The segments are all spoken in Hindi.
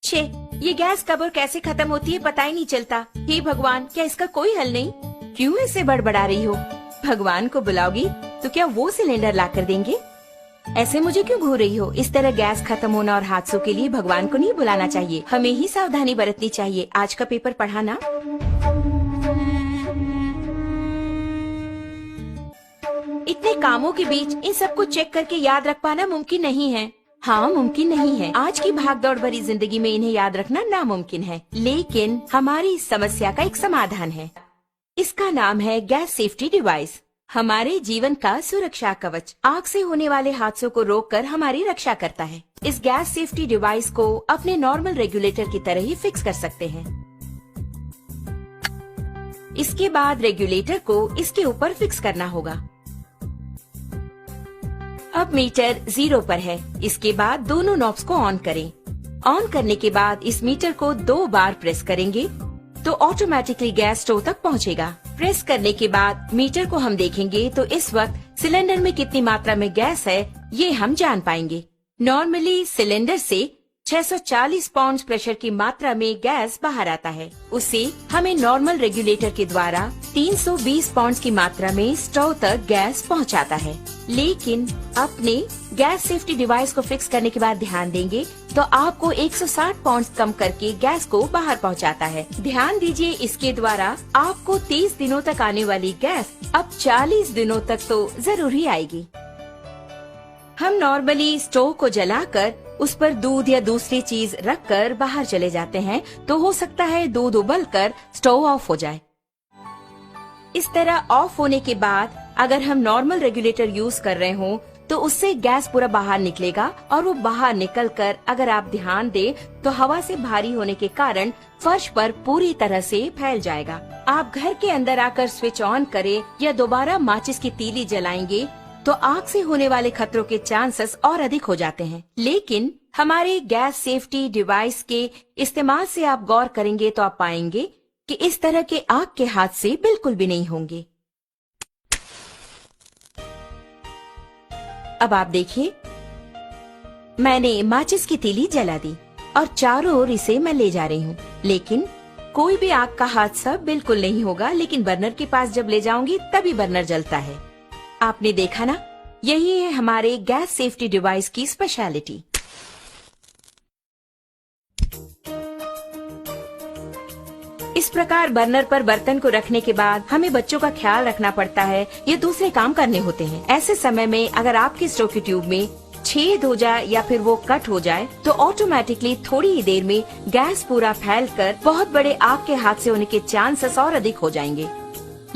छे, ये गैस कब और कैसे खत्म होती है पता ही नहीं चलता। हे भगवान, क्या इसका कोई हल नहीं? क्यों ऐसे बड़बड़ा रही हो? भगवान को बुलाओगी तो क्या वो सिलेंडर ला कर देंगे? ऐसे मुझे क्यों घूर रही हो? इस तरह गैस खत्म होना और हादसों के लिए भगवान को नहीं बुलाना चाहिए, हमें ही सावधानी बरतनी चाहिए। आज का पेपर पढ़ा ना? इतने कामों के बीच इन सबको चेक करके याद रख पाना मुमकिन नहीं है। हाँ, मुमकिन नहीं है। आज की भागदौड़ भरी जिंदगी में इन्हें याद रखना नामुमकिन है, लेकिन हमारी इस समस्या का एक समाधान है। इसका नाम है गैस सेफ्टी डिवाइस। हमारे जीवन का सुरक्षा कवच आग से होने वाले हादसों को रोककर हमारी रक्षा करता है। इस गैस सेफ्टी डिवाइस को अपने नॉर्मल रेगुलेटर की तरह ही फिक्स कर सकते हैं। इसके बाद रेगुलेटर को इसके ऊपर फिक्स करना होगा। अब मीटर 0 पर है। इसके बाद दोनों नॉब्स को ऑन करें। ऑन करने के बाद इस मीटर को 2 बार प्रेस करेंगे तो ऑटोमेटिकली गैस स्टोव तक पहुंचेगा। प्रेस करने के बाद मीटर को हम देखेंगे तो इस वक्त सिलेंडर में कितनी मात्रा में गैस है ये हम जान पाएंगे। नॉर्मली सिलेंडर से 640 पाउंड प्रेशर की मात्रा में गैस बाहर आता है। उसे हमें नॉर्मल रेगुलेटर के द्वारा 320 पाउंड की मात्रा में स्टोव तक गैस पहुंचाता है। लेकिन अपने गैस सेफ्टी डिवाइस को फिक्स करने के बाद ध्यान देंगे तो आपको 160 पाउंड कम करके गैस को बाहर पहुंचाता है। ध्यान दीजिए, इसके द्वारा आपको 30 दिनों तक आने वाली गैस अब 40 दिनों तक तो जरूर ही आएगी। हम नॉर्मली स्टोव को जलाकर उस पर दूध या दूसरी चीज रखकर बाहर चले जाते हैं तो हो सकता है दूध उबलकर स्टोव ऑफ हो जाए। इस तरह ऑफ होने के बाद अगर हम नॉर्मल रेगुलेटर यूज कर रहे हों तो उससे गैस पूरा बाहर निकलेगा और वो बाहर निकलकर अगर आप ध्यान दें तो हवा से भारी होने के कारण फर्श पर पूरी तरह से फैल जाएगा। आप घर के अंदर आकर स्विच ऑन करें या दोबारा माचिस की तीली जलाएंगे तो आग से होने वाले खतरों के चांसेस और अधिक हो जाते हैं। लेकिन हमारे गैस सेफ्टी डिवाइस के इस्तेमाल से आप गौर करेंगे तो आप पाएंगे कि इस तरह के आग के हादसे बिल्कुल भी नहीं होंगे। अब आप देखिए, मैंने माचिस की तीली जला दी और चारों ओर इसे मैं ले जा रही हूँ, लेकिन कोई भी आग का हादसा बिल्कुल नहीं होगा। लेकिन बर्नर के पास जब ले जाऊंगी तभी बर्नर जलता है। आपने देखा ना, यही है हमारे गैस सेफ्टी डिवाइस की स्पेशलिटी। इस प्रकार बर्नर पर बर्तन को रखने के बाद हमें बच्चों का ख्याल रखना पड़ता है या दूसरे काम करने होते हैं। ऐसे समय में अगर आपके स्टोव की ट्यूब में छेद हो जाए या फिर वो कट हो जाए तो ऑटोमेटिकली थोड़ी ही देर में गैस पूरा फैलकर बहुत बड़े आग के हादसे होने के चांसेस और अधिक हो जाएंगे।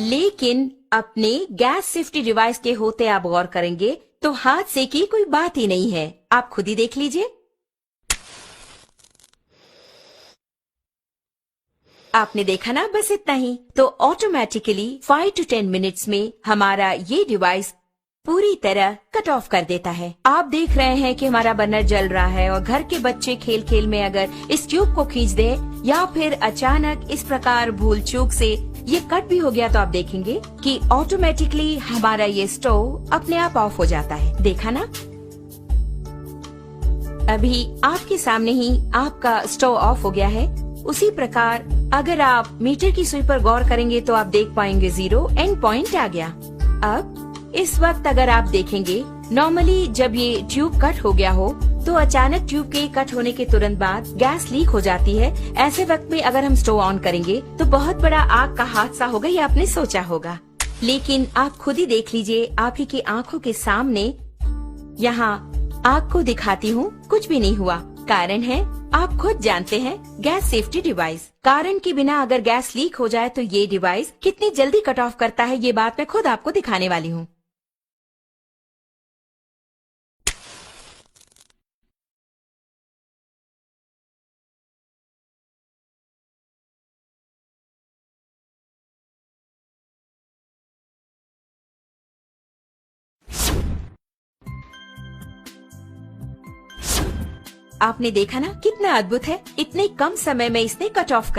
लेकिन अपने गैस सेफ्टी डिवाइस के होते आप गौर करेंगे तो हादसे की कोई बात ही नहीं है। आप खुद ही देख लीजिए। आपने देखा ना, बस इतना ही। तो ऑटोमेटिकली 5 to 10 मिनट्स में हमारा ये डिवाइस पूरी तरह कट ऑफ कर देता है। आप देख रहे हैं कि हमारा बर्नर जल रहा है और घर के बच्चे खेल खेल में अगर इस ट्यूब को खींच दे या फिर अचानक इस प्रकार भूल चूक से ये कट भी हो गया तो आप देखेंगे कि ऑटोमेटिकली हमारा ये स्टोव अपने आप ऑफ हो जाता है। देखा ना, अभी आपके सामने ही आपका स्टोव ऑफ हो गया है। उसी प्रकार अगर आप मीटर की सुई पर गौर करेंगे तो आप देख पाएंगे 0 एंड पॉइंट आ गया। अब इस वक्त अगर आप देखेंगे, नॉर्मली जब ये ट्यूब कट हो गया हो तो अचानक ट्यूब के कट होने के तुरंत बाद गैस लीक हो जाती है। ऐसे वक्त में अगर हम स्टोव ऑन करेंगे तो बहुत बड़ा आग का हादसा होगा, ये आपने सोचा होगा। लेकिन आप खुद ही देख लीजिए, आप ही की आंखों के सामने यहाँ आग को दिखाती हूँ, कुछ भी नहीं हुआ। कारण है, आप खुद जानते हैं, गैस सेफ्टी डिवाइस। कारण के बिना अगर गैस लीक हो जाए तो ये डिवाइस कितनी जल्दी कट ऑफ करता है, ये बात मैं खुद आपको दिखाने वाली हूँ। आपने देखा ना कितना अद्भुत है, इतने कम समय में इसने कट ऑफ कर